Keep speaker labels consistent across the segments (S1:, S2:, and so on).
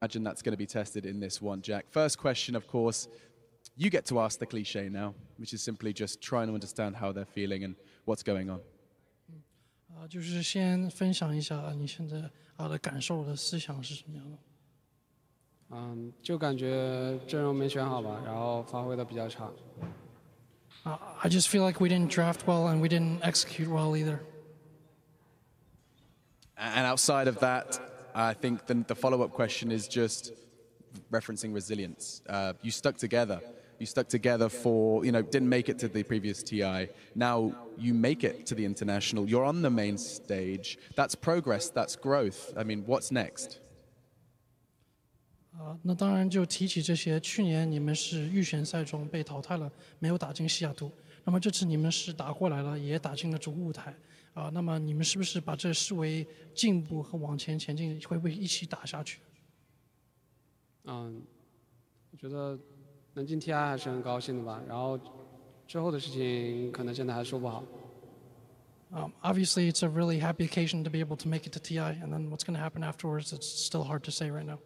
S1: Imagine that's going to be tested in this one, Jack. First question, of course, you get to ask the cliche now, which is simply just trying to understand how they're feeling and what's going on.
S2: 就是先分享一下你现在的感受的思想是什么样的？
S3: 就感觉阵容没选好吧，然后发挥的比较差。
S2: I just feel like we didn't draft well and we didn't execute well either.
S1: And outside of that, I think the follow-up question is just referencing resilience. You stuck together. You stuck together for, didn't make it to the previous TI. Now you make it to the international. You're on the main stage. That's progress. That's growth. I mean, what's next?
S2: 那当然就提起这些，去年你们是预选赛中被淘汰了，没有打进西雅图。那么这次你们是打过来了，也打进了主舞台。那么你们是不是把这视为进步和往前前进？会不会一起打下去？
S3: 我觉得能进 TI 还是很高兴的吧。然后之后的事情可能现在还说不好。
S2: Obviously, it's a really happy occasion to be able to make it to TI, and then what's going to happen afterwards, it's still hard to say right now.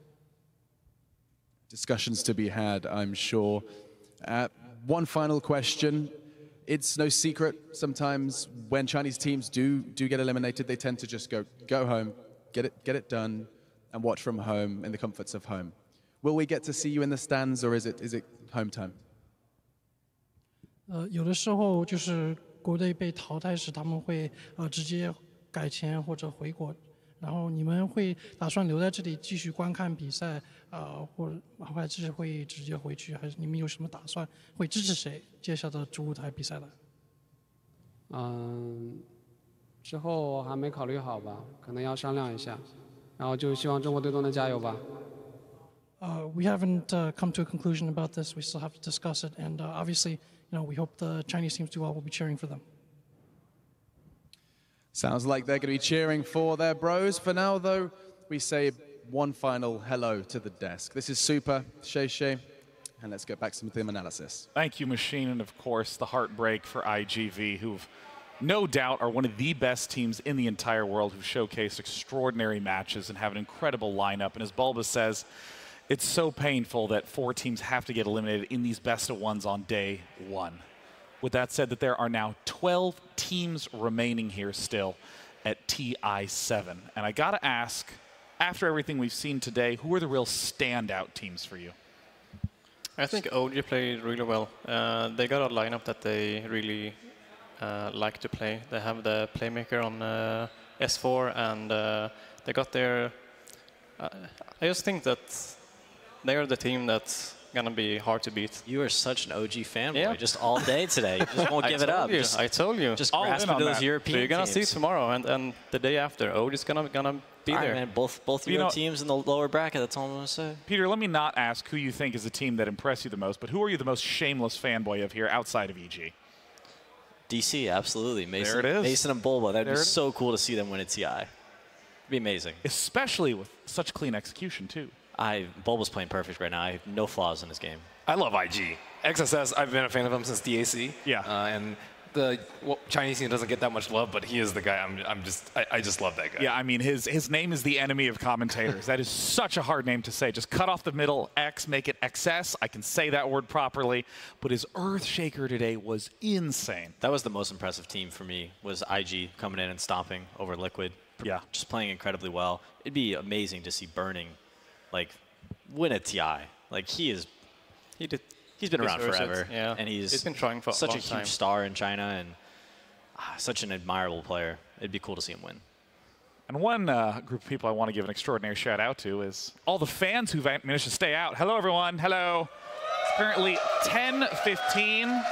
S1: Discussions to be had, I'm sure. One final question. It's no secret, sometimes when Chinese teams do get eliminated, they tend to just go home, get it done, and watch from home in the comforts of home. Will we get to see you in the stands, or is it home time?
S2: 有的时候就是国内被淘汰时，他们会直接改签或者回国。然后你们会打算留在这里继续观看比赛，或还是会直接回去？还是你们有什么打算？会支持谁接下的主舞台比赛的？
S3: 之后还没考虑好吧，可能要商量一下。然后就希望中国队都能加油吧。
S2: We haven't come to a conclusion about this. We still have to discuss it, and obviously, we hope the Chinese teams do well. We'll be cheering for them.
S1: Sounds like they're going to be cheering for their bros. For now, though, we say one final hello to the desk. This is Super, Shay, and let's get back to some team analysis.
S4: Thank you, Machine, and of course, the heartbreak for IGV, who've no doubt are one of the best teams in the entire world, who've showcased extraordinary matches and have an incredible lineup. And as Bulba says, it's so painful that 4 teams have to get eliminated in these best-of-ones on day 1. With that said, that there are now 12 teams remaining here still at TI7. And I got to ask, after everything we've seen today, who are the real standout teams for you?
S5: I think OG played really well. They got a lineup that they really like to play. They have the playmaker on S4, and they got their... I just think that they are the team that's gonna be hard to beat.
S6: You are such an OG fanboy, just all day today. You just won't give it up.
S5: I told you.
S6: Just grasping those European
S5: So you're gonna
S6: teams.
S5: see tomorrow, and the day after, OG is gonna be there.
S6: Man, both your teams in the lower bracket. That's all I'm gonna say.
S4: Peter, let me not ask who you think is the team that impressed you the most, but who are you the most shameless fanboy of here outside of EG?
S6: DC, absolutely. Mason,
S4: there it is.
S6: Mason and Bulba. That'd be so cool to see them win a TI. It'd be amazing.
S4: Especially with such clean execution too.
S6: Bulba's playing perfect right now. I have no flaws in his game.
S7: I love IG. XSS, I've been a fan of him since DAC.
S4: Yeah.
S7: And the Chinese team doesn't get that much love, but he is the guy. I just love that guy.
S4: Yeah, I mean, his name is the enemy of commentators. That is such a hard name to say. Just cut off the middle X, make it XS. I can say that word properly. But his Earthshaker today was insane.
S6: That was the most impressive team for me, was IG coming in and stomping over Liquid.
S4: Yeah.
S6: Just playing incredibly well. It'd be amazing to see Burning, win a TI. He's been around forever.
S5: Yeah.
S6: And he's
S5: been trying for
S6: such
S5: a long
S6: huge
S5: time.
S6: star in China and such an admirable player. It'd be cool to see him win.
S4: And one group of people I want to give an extraordinary shout out to is all the fans who've managed to stay out. Hello, everyone. Hello. It's currently 10:15.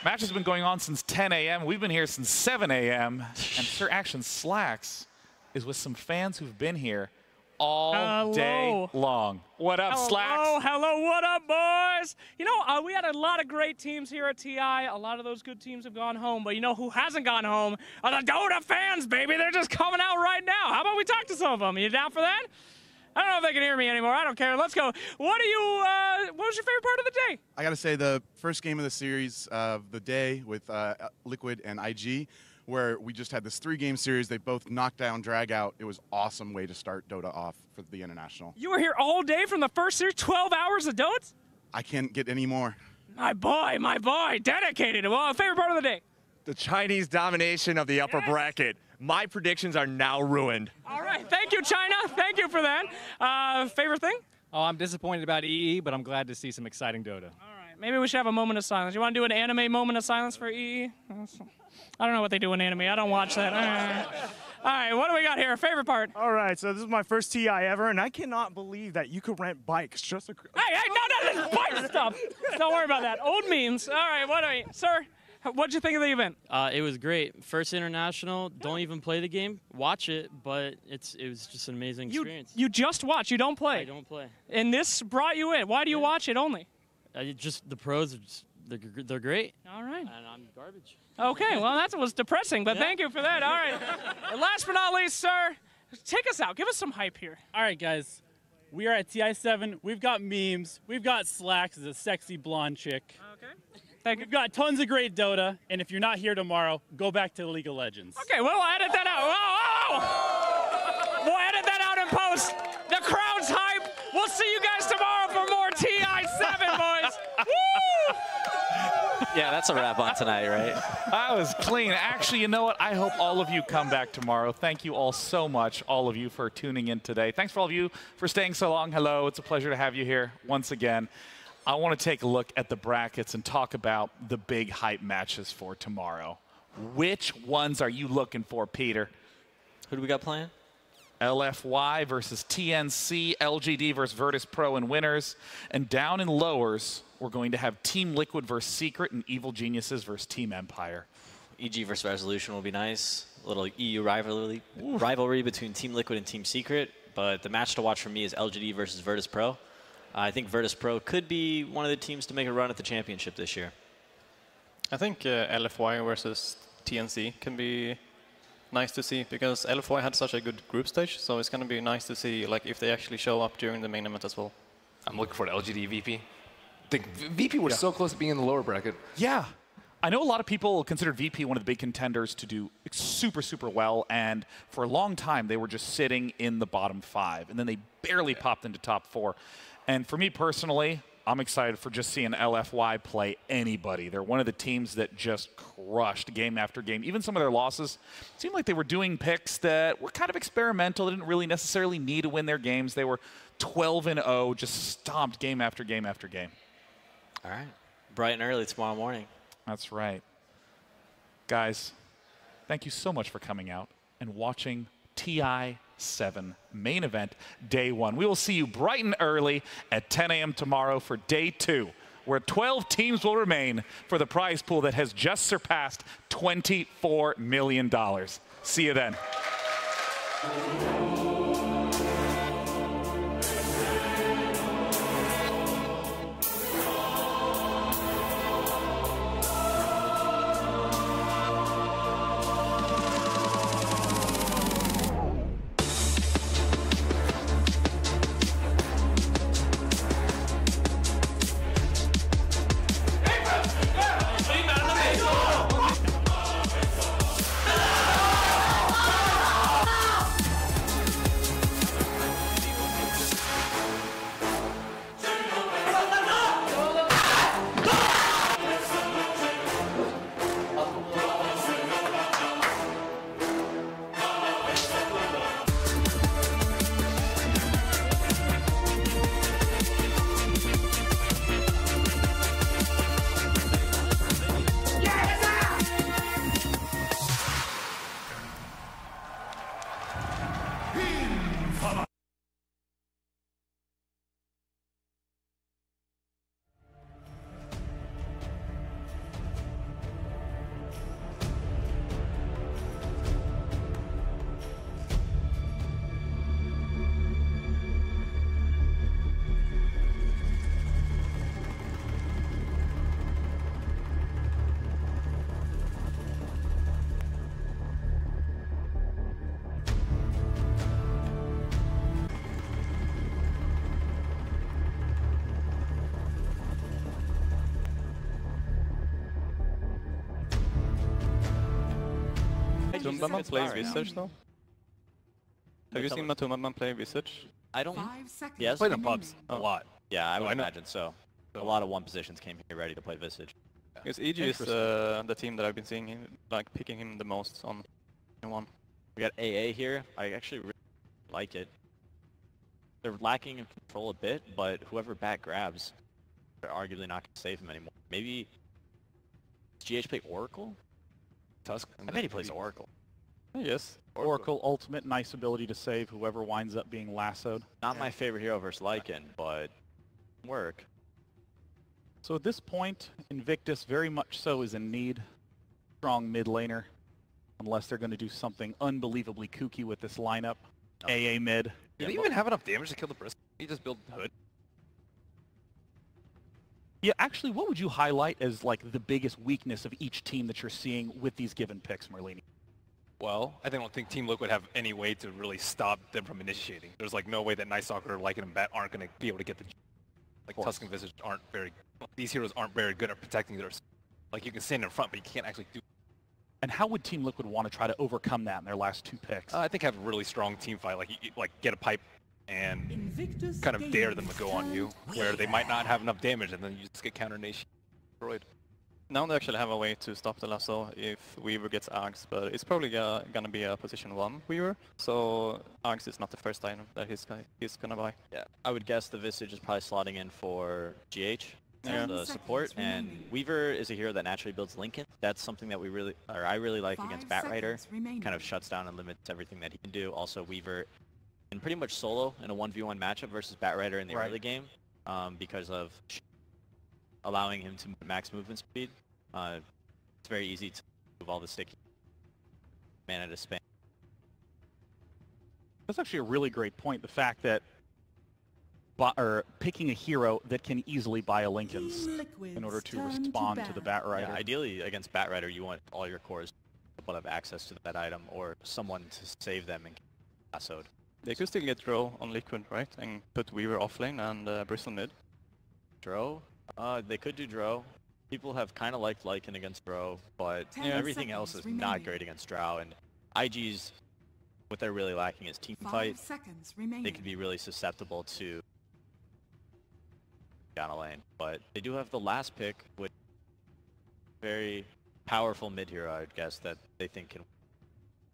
S4: Match has been going on since 10 a.m. We've been here since 7 a.m. And Sir Action Slacks is with some fans who've been here all day long. What up, Slacks?
S8: Hello, what up, boys? We had a lot of great teams here at TI. A lot of those good teams have gone home, but you know who hasn't gone home? Are the DOTA fans, baby. They're just coming out right now. How about we talk to some of them? You down for that? I don't know if they can hear me anymore. I don't care. Let's go. What was your favorite part of the day?
S9: I got to say the first game of the series of the day with Liquid and IG where we just had this 3-game series. They both knocked down, drag out. It was an awesome way to start Dota off for the International.
S8: You were here all day from the first series, 12 hours of Dota?
S9: I can't get any more.
S8: My boy, dedicated. Well, favorite part of the day?
S10: The Chinese domination of the upper bracket. My predictions are now ruined.
S8: All right, thank you, China. Thank you for that. Favorite thing?
S11: Oh, I'm disappointed about EE, but I'm glad to see some exciting Dota.
S8: All right, maybe we should have a moment of silence. You want to do an anime moment of silence for EE? I don't know what they do in anime. I don't watch that. All right, what do we got here? Favorite part?
S12: All right, so this is my first TI ever, and I cannot believe that you could rent bikes just a...
S8: Hey, no, this is bike stuff. Don't worry about that. Old memes. All right, what are you, sir? What'd you think of the event?
S13: It was great. First international. Don't even play the game. Watch it, but it was just an amazing experience.
S8: You just watch. You don't play.
S13: I don't play.
S8: And this brought you in. Why do you watch it only?
S13: Just the pros. They're great.
S8: All right.
S13: And I'm garbage.
S8: Okay. Well, that was depressing, but thank you for that. All right. And last but not least, sir, take us out. Give us some hype here.
S14: All right, guys. We are at TI7. We've got memes. We've got Slacks as a sexy blonde chick.
S8: Okay.
S14: We've got tons of great Dota, and if you're not here tomorrow, go back to the League of Legends.
S8: Okay, we'll edit that out. Whoa. We'll edit that out in post. The crowd's hype. We'll see you guys tomorrow for more TI7, boys. Woo!
S6: Yeah, that's a wrap on tonight, right?
S4: That was clean. Actually, you know what? I hope all of you come back tomorrow. Thank you all so much, all of you, for tuning in today. Thanks for all of you for staying so long. Hello, it's a pleasure to have you here once again. I want to take a look at the brackets and talk about the big hype matches for tomorrow. Which ones are you looking for, Peter?
S6: Who do we got playing?
S4: LFY versus TNC, LGD versus Virtus.Pro in winners. And down in lowers, we're going to have Team Liquid versus Secret and Evil Geniuses versus Team Empire.
S6: EG versus Resolution will be nice. A little EU rivalry between Team Liquid and Team Secret. But the match to watch for me is LGD versus Virtus.Pro. I think Virtus.Pro could be one of the teams to make a run at the championship this year.
S5: I think LFY versus TNC can be nice to see because LFY had such a good group stage, so it's going to be nice to see like if they actually show up during the main event as well.
S7: I'm looking for LGD VP. The VP were so close to being in the lower bracket.
S4: Yeah. I know a lot of people consider VP one of the big contenders to do super, super well, and for a long time they were just sitting in the bottom 5, and then they barely popped into top 4. And for me personally, I'm excited for just seeing LFY play anybody. They're one of the teams that just crushed game after game. Even some of their losses seemed like they were doing picks that were kind of experimental. They didn't really necessarily need to win their games. They were 12-0, just stomped game after game after game.
S6: All right. Bright and early tomorrow morning.
S4: That's right. Guys, thank you so much for coming out and watching TI7 main event day 1. We will see you bright and early at 10 a.m. tomorrow for day 2, where 12 teams will remain for the prize pool that has just surpassed $24 million. See you then.
S5: Matumbaman play Visage though? Have you seen Matumbaman play Visage?
S6: I don't.
S15: 5 seconds.
S6: Yes.
S7: Played in pubs a lot.
S6: Yeah, I would
S7: I know.
S6: imagine so. A lot of one positions came here ready to play Visage.
S5: Because EG is the team that I've been seeing him, like picking him the most on one.
S6: We got AA here. I actually really like it. They're lacking in control a bit, but whoever back grabs, they're arguably not going to save him anymore. Maybe does GH play Oracle?
S7: Tusk.
S6: I bet he plays Oracle.
S5: Yes.
S4: Oracle ultimate, nice ability to save whoever winds up being lassoed.
S6: Not my favorite hero versus Lycan, but work.
S4: So at this point, Invictus very much so is in need. Strong mid laner, unless they're going to do something unbelievably kooky with this lineup. AA mid.
S7: Did he even have enough damage to kill the Bristle? He just built the Hood.
S4: Yeah, actually, what would you highlight as like the biggest weakness of each team that you're seeing with these given picks, Merlini?
S7: Well, I don't think Team Liquid have any way to really stop them from initiating. There's like no way that Night Stalker, Lycan, and Bat aren't going to be able to get the... Like Tusk and Visage aren't very... These heroes aren't very good at protecting their... Like you can stand in front, but you can't actually do...
S4: And how would Team Liquid want to try to overcome that in their last two picks?
S7: I think have a really strong team fight, like get a pipe and kind of dare them to go on you, where they might not have enough damage, and then you just get counter nation destroyed.
S5: Now they actually have a way to stop the lasso if Weaver gets Aghs, but it's probably gonna be a position 1 Weaver, so Aghs is not the first item that he's gonna buy.
S6: Yeah, I would guess the Visage is probably slotting in for GH as the support, and Weaver is a hero that naturally builds Lincoln. That's something that I really like against Batrider. Kind of shuts down and limits everything that he can do. Also, Weaver can pretty much solo in a 1v1 matchup versus Batrider in the early game because of allowing him to max movement speed. It's very easy to move all the sticky mana to spam.
S4: That's actually a really great point, the fact that picking a hero that can easily buy a Linken's in order to respond to the Batrider.
S6: Yeah, ideally, against Batrider, you want all your cores to have access to that item or someone to save them and get lassoed.
S5: They could still get Drow on Liquid, right? And put Weaver offlane and Bristle mid.
S6: Drow? They could do Drow. People have kind of liked Lycan against Drow, but everything else is not great against Drow. And IG's, what they're really lacking is team fight. They can be really susceptible to down a lane. But they do have the last pick, with very powerful mid hero, I would guess, that they think can.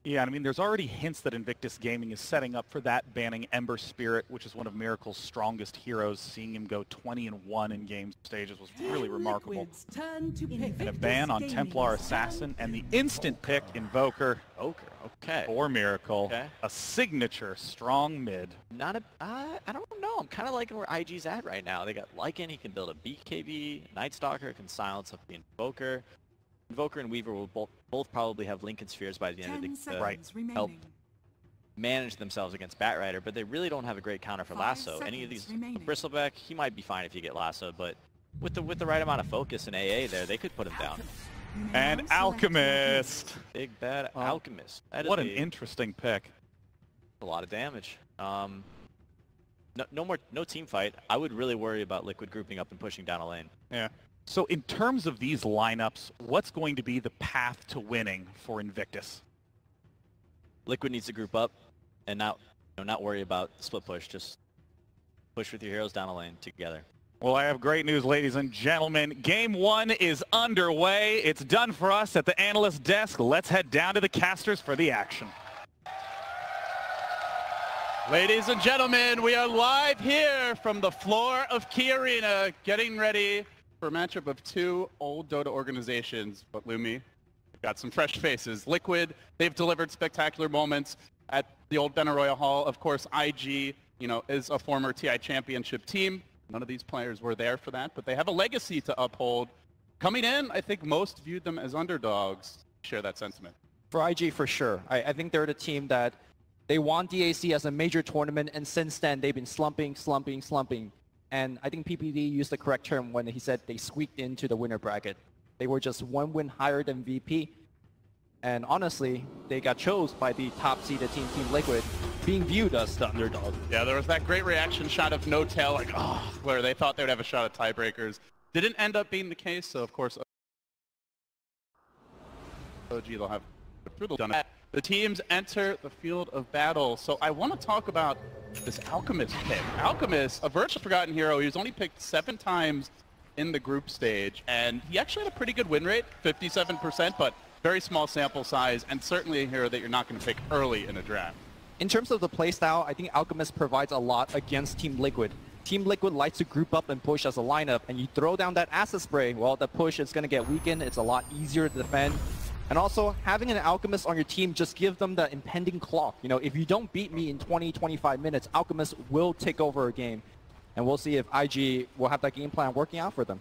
S4: Yeah, I mean, there's already hints that Invictus Gaming is setting up for that, banning Ember Spirit, which is one of Miracle's strongest heroes. Seeing him go 20-1 in game stages was really remarkable. And a ban on Templar Assassin, and the instant pick Invoker.
S6: Okay.
S4: For Miracle. A signature strong mid.
S6: I don't know. I'm kind of liking where IG's at right now. They got Lycan, he can build a BKB. Night Stalker can silence up the Invoker. Invoker and Weaver will both probably have Lincoln Spheres by the end of the help manage themselves against Batrider, but they really don't have a great counter for Lasso. Any of these, Bristleback, he might be fine if you get Lassoed, but with the right amount of focus and AA there, they could put him down.
S4: And Alchemist!
S6: Big bad Alchemist.
S4: What an interesting pick.
S6: A lot of damage. No team fight. I would really worry about Liquid grouping up and pushing down a lane.
S4: Yeah. So in terms of these lineups, what's going to be the path to winning for Invictus?
S6: Liquid needs to group up and not worry about split push. Just push with your heroes down a lane together.
S4: Well, I have great news, ladies and gentlemen. Game 1 is underway. It's done for us at the analyst desk. Let's head down to the casters for the action.
S16: Ladies and gentlemen, we are live here from the floor of KeyArena, getting ready for a matchup of two old Dota organizations. But Lumi, we've got some fresh faces. Liquid, they've delivered spectacular moments at the old Benaroya Hall. Of course, IG, is a former TI championship team. None of these players were there for that, but they have a legacy to uphold. Coming in, I think most viewed them as underdogs. Share that sentiment.
S17: For IG, for sure. I think they're the team that they won DAC as a major tournament, and since then they've been slumping. And I think PPD used the correct term when he said they squeaked into the winner bracket. They were just one win higher than VP. And honestly, they got chose by the top-seeded team, Team Liquid, being viewed as the underdog.
S16: Yeah, there was that great reaction shot of No Tail, where they thought they would have a shot at tiebreakers. Didn't end up being the case, so of course, OG, they'll have through the teams enter the field of battle. So I want to talk about this Alchemist pick. Alchemist, a virtual forgotten hero. He was only picked 7 times in the group stage, and he actually had a pretty good win rate, 57%, but very small sample size, and certainly a hero that you're not going to pick early in a draft.
S17: In terms of the playstyle, I think Alchemist provides a lot against Team Liquid. Team Liquid likes to group up and push as a lineup, and you throw down that acid spray, well, the push is going to get weakened. It's a lot easier to defend. And also, having an Alchemist on your team just gives them the impending clock. You know, if you don't beat me in 20, 25 minutes, Alchemist will take over a game. And we'll see if IG will have that game plan working out for them.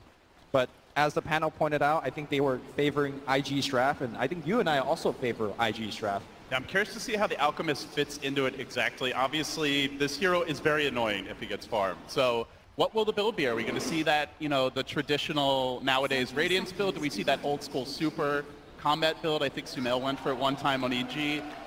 S17: But as the panel pointed out, I think they were favoring IG's draft, and I think you and I also favor IG's draft.
S16: Yeah, I'm curious to see how the Alchemist fits into it exactly. Obviously, this hero is very annoying if he gets farmed. So what will the build be? Are we going to see that, you know, the traditional nowadays Radiance build? Do we see that old school super combat build? I think Sumail went for it one time on EG.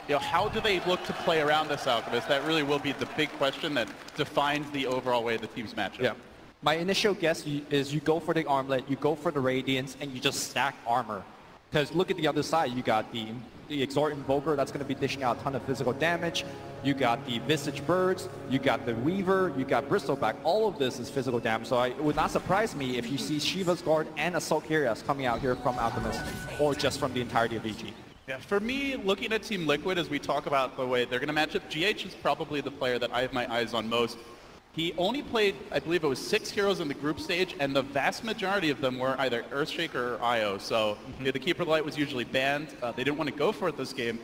S16: You know, how do they look to play around this Alchemist? That really will be the big question that defines the overall way the teams match up.
S17: Yeah. My initial guess is you go for the armlet, you go for the Radiance, and you just stack armor. Because look at the other side, you got the Exort Invoker that's going to be dishing out a ton of physical damage. You got the Visage Birds, you got the Weaver, you got Bristleback. All of this is physical damage, so it would not surprise me if you see Shiva's Guard and Assault Kyrios coming out here from Alchemist, or just from the entirety of EG.
S16: Yeah, for me, looking at Team Liquid as we talk about the way they're going to match up, GH is probably the player that I have my eyes on most. He only played, I believe it was 6 heroes in the group stage, and the vast majority of them were either Earthshaker or IO. So the Keeper of the Light was usually banned. They didn't want to go for it this game.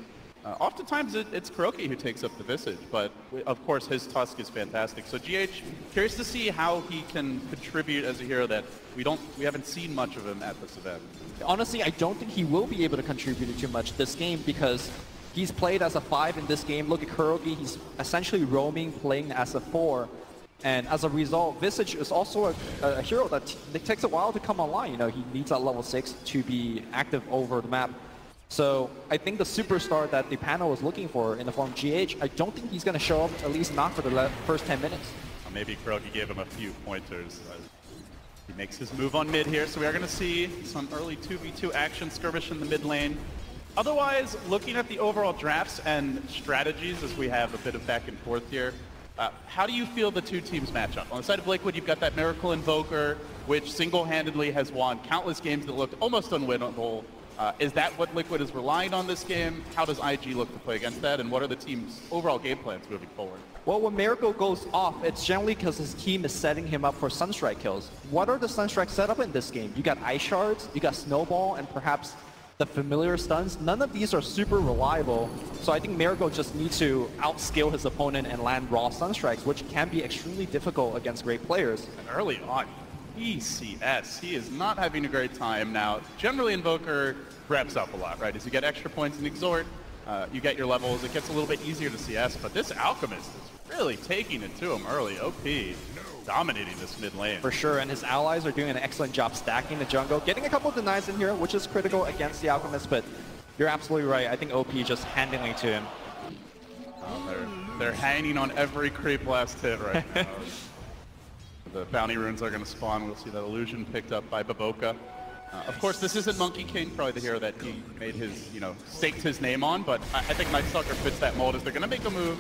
S16: Oftentimes it's Kuroki who takes up the Visage, but of course his Tusk is fantastic. So GH, curious to see how he can contribute as a hero that we haven't seen much of him at this event.
S17: Honestly, I don't think he will be able to contribute too much this game because he's played as a 5 in this game. Look at Kuroki, he's essentially roaming, playing as a 4. And as a result, Visage is also a hero that takes a while to come online. You know, he needs at level 6 to be active over the map. So I think the superstar that the panel was looking for in the form of GH, I don't think he's going to show up, at least not for the first 10 minutes.
S16: Maybe Kuroki gave him a few pointers. He makes his move on mid here, so we are going to see some early 2v2 action skirmish in the mid lane. Otherwise, looking at the overall drafts and strategies as we have a bit of back and forth here, how do you feel the two teams match up? On the side of Liquid, you've got that Miracle Invoker, which single-handedly has won countless games that looked almost unwinnable. Is that what Liquid is relying on this game? How does IG look to play against that, and what are the team's overall game plans moving forward?
S17: Well, when Miracle goes off, it's generally because his team is setting him up for Sunstrike kills. What are the Sunstrike set up in this game? You got Ice Shards, you got Snowball, and perhaps the familiar stuns. None of these are super reliable, so I think Miracle just needs to outskill his opponent and land raw Sunstrikes, which can be extremely difficult against great players.
S16: And early on, ECS, he is not having a great time now. Generally, Invoker grabs up a lot, right? As you get extra points in Exort, you get your levels, it gets a little bit easier to CS, but this Alchemist is really taking it to him early. OP dominating this mid lane.
S17: For sure, and his allies are doing an excellent job stacking the jungle, getting a couple of denies in here, which is critical against the Alchemist, but you're absolutely right. I think OP just handing it to him.
S16: They're hanging on every creep last hit right now. The bounty runes are going to spawn. We'll see that illusion picked up by Baboka. Of course, this isn't Monkey King, probably the hero that he made his, staked his name on, but I think Night Stalker fits that mold as they're going to make a move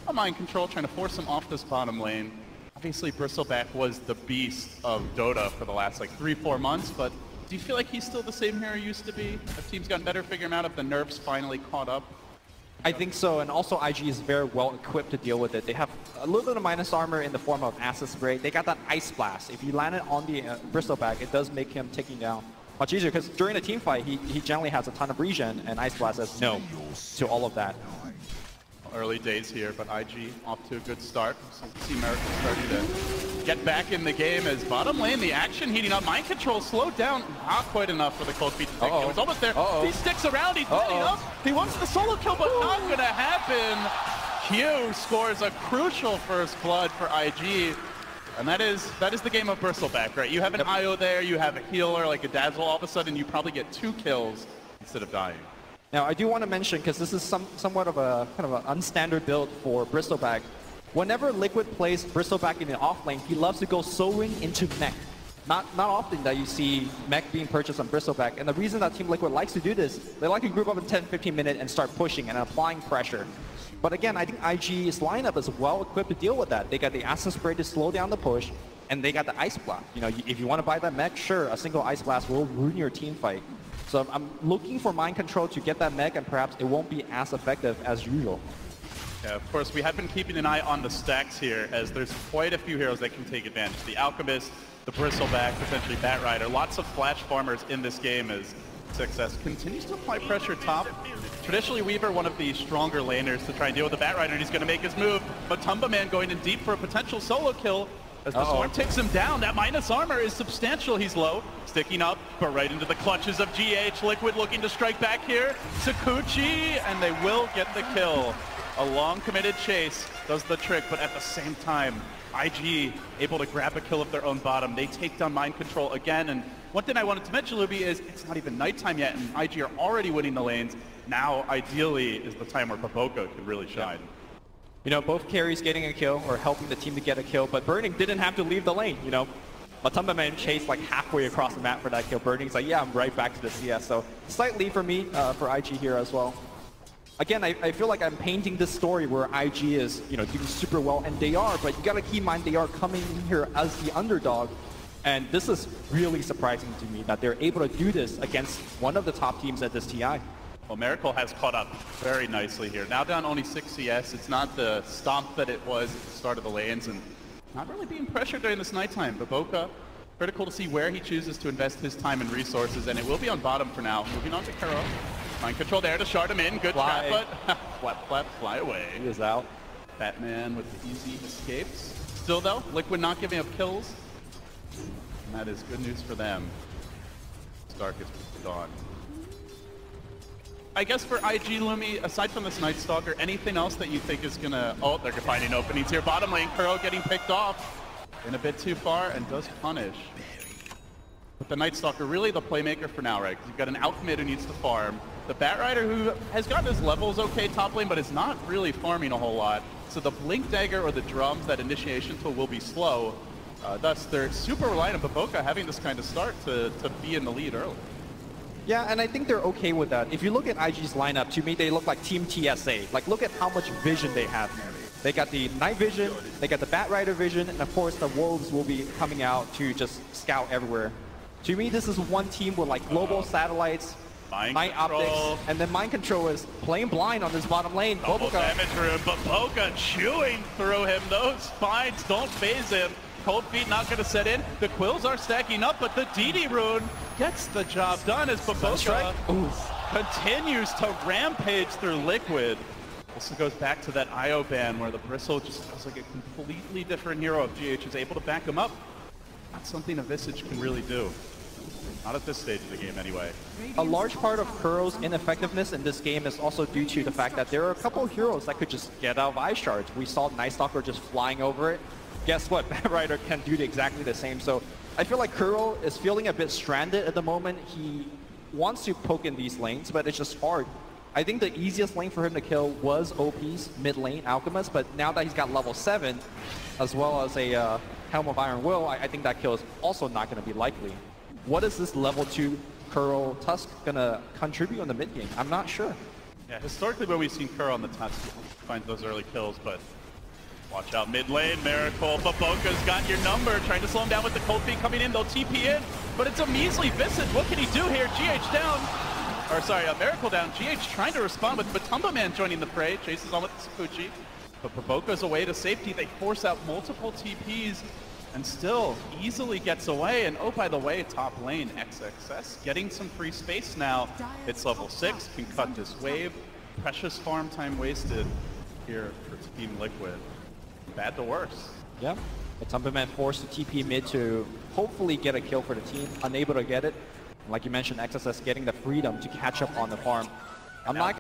S16: on mind control, trying to force him off this bottom lane. Obviously, Bristleback was the beast of Dota for the last, 3-4 months, but do you feel like he's still the same hero he used to be? Have teams gotten better figuring him out if the nerfs finally caught up?
S17: I think so, and also IG is very well equipped to deal with it. They have a little bit of minus armor in the form of Acid Spray. They got that Ice Blast. If you land it on the Bristleback, it does make him taking down much easier, because during a team fight, he generally has a ton of regen, and Ice Blast says no to all of that.
S16: Early days here, but IG off to a good start. So you see Miracle starting to get back in the game as bottom lane, the action heating up. Mind control slowed down, not quite enough for the cold feet to take. It was almost there. He sticks around, he's ready up. He wants the solo kill, but not gonna happen. Q scores a crucial first blood for IG. And that is the game of Bristleback, right? You have an IO there, you have a healer like a Dazzle, all of a sudden you probably get 2 kills instead of dying.
S17: Now, I do want to mention, because this is somewhat of a kind of an unstandard build for Bristleback. Whenever Liquid plays Bristleback in the off lane, he loves to go sowing into mech. Not often that you see mech being purchased on Bristleback, and the reason that Team Liquid likes to do this, they like to group up in 10-15 minutes and start pushing and applying pressure. But again, I think IG's lineup is well equipped to deal with that. They got the Acid Spray to slow down the push, and they got the Ice Blast. You know, if you want to buy that mech, sure, a single Ice Blast will ruin your team fight. So I'm looking for mind control to get that mech, and perhaps it won't be as effective as usual.
S16: Yeah, of course, we have been keeping an eye on the stacks here, as there's quite a few heroes that can take advantage. The Alchemist, the Bristleback, potentially Batrider. Lots of flash farmers in this game as Success continues to apply pressure top. Traditionally, Weaver, one of the stronger laners to try and deal with the Batrider, and he's going to make his move. But Tumbaman going in deep for a potential solo kill as the Swarm takes him down. That minus armor is substantial. He's low, sticking up, but right into the clutches of GH. Liquid looking to strike back here. Sakuchi, and they will get the kill. A long committed chase does the trick, but at the same time, IG able to grab a kill of their own bottom. They take down mind control again, and one thing I wanted to mention, Luby, is it's not even nighttime yet, and IG are already winning the lanes. Now, ideally, is the time where Baboka can really shine.
S17: You know, both carries getting a kill or helping the team to get a kill, but Burning didn't have to leave the lane, you know. Matumbaman chased like halfway across the map for that kill. Burning's like, yeah, I'm right back to the CS. So slight lead for me, for IG here as well. Again, I feel like I'm painting this story where IG is, you know, doing super well, and they are, but you gotta keep in mind they are coming in here as the underdog. And this is really surprising to me that they're able to do this against one of the top teams at this TI.
S16: Well, Miracle has caught up very nicely here. Now down only 6 CS. It's not the stomp that it was at the start of the lanes, and not really being pressured during this nighttime. Baboka, critical to see where he chooses to invest his time and resources, and it will be on bottom for now. Moving on to Kuro. Mind control there to shard him in. Good trap, but flap, fly away.
S17: He is out.
S16: Batman with the easy escapes. Still though, Liquid not giving up kills. And that is good news for them. Stark is gone. I guess for IG, Lumi, aside from this Night Stalker, anything else that you think is gonna... Oh, they're finding openings here. Bottom lane, Kuro getting picked off. In a bit too far and does punish. But the Night Stalker really the playmaker for now, right? Because you've got an outcommit who needs to farm. The Batrider who has gotten his levels okay top lane, but is not really farming a whole lot. So the Blink Dagger or the drums, that initiation tool will be slow. Thus, they're super reliant on Baboka having this kind of start to be in the lead early.
S17: Yeah, and I think they're okay with that. If you look at IG's lineup, to me, they look like Team TSA. Like, look at how much vision they have here. They got the night vision, they got the Batrider vision, and of course, the Wolves will be coming out to just scout everywhere. To me, this is one team with like global satellites, night optics, and then mind control is playing blind on this bottom lane.
S16: Double damage room, but Baboka chewing through him. Those spines don't phase him. Cold Feet not going to set in. The Quills are stacking up, but the DD rune gets the job done as Baboka continues to rampage through Liquid. This goes back to that IO ban where the Bristle just feels like a completely different hero. If GH is able to back him up, not something a Visage can really do. Not at this stage of the game anyway.
S17: A large part of Kuro's ineffectiveness in this game is also due to the fact that there are a couple of heroes that could just get out of Ice Shards. We saw Night Stalker just flying over it. Guess what? Batrider can do exactly the same. So I feel like Kuro is feeling a bit stranded at the moment. He wants to poke in these lanes, but it's just hard. I think the easiest lane for him to kill was OP's mid lane Alchemist, but now that he's got level 7, as well as a Helm of Iron Will, I think that kill is also not going to be likely. What is this level 2 Kuro Tusk going to contribute on the mid game? I'm not sure.
S16: Yeah, historically when we've seen Kuro on the Tusk, find those early kills, but watch out mid lane, Miracle. Baboka's got your number, trying to slow him down with the Cold Feet coming in. They'll TP in, but it's a measly Visage. What can he do here? GH down. Or sorry, Miracle down. GH trying to respond with Tumbaman joining the fray. Chases on with Sakuchi. But Baboka's away to safety. They force out multiple TPs and still easily gets away. And oh, by the way, top lane, XXS getting some free space now. It's level 6, can cut this wave. Precious farm time wasted here for Team Liquid. Bad to worse.
S17: Yeah, Tumbaman forced to TP mid to hopefully get a kill for the team. Unable to get it. Like you mentioned, XSS getting the freedom to catch up on the farm. I'm not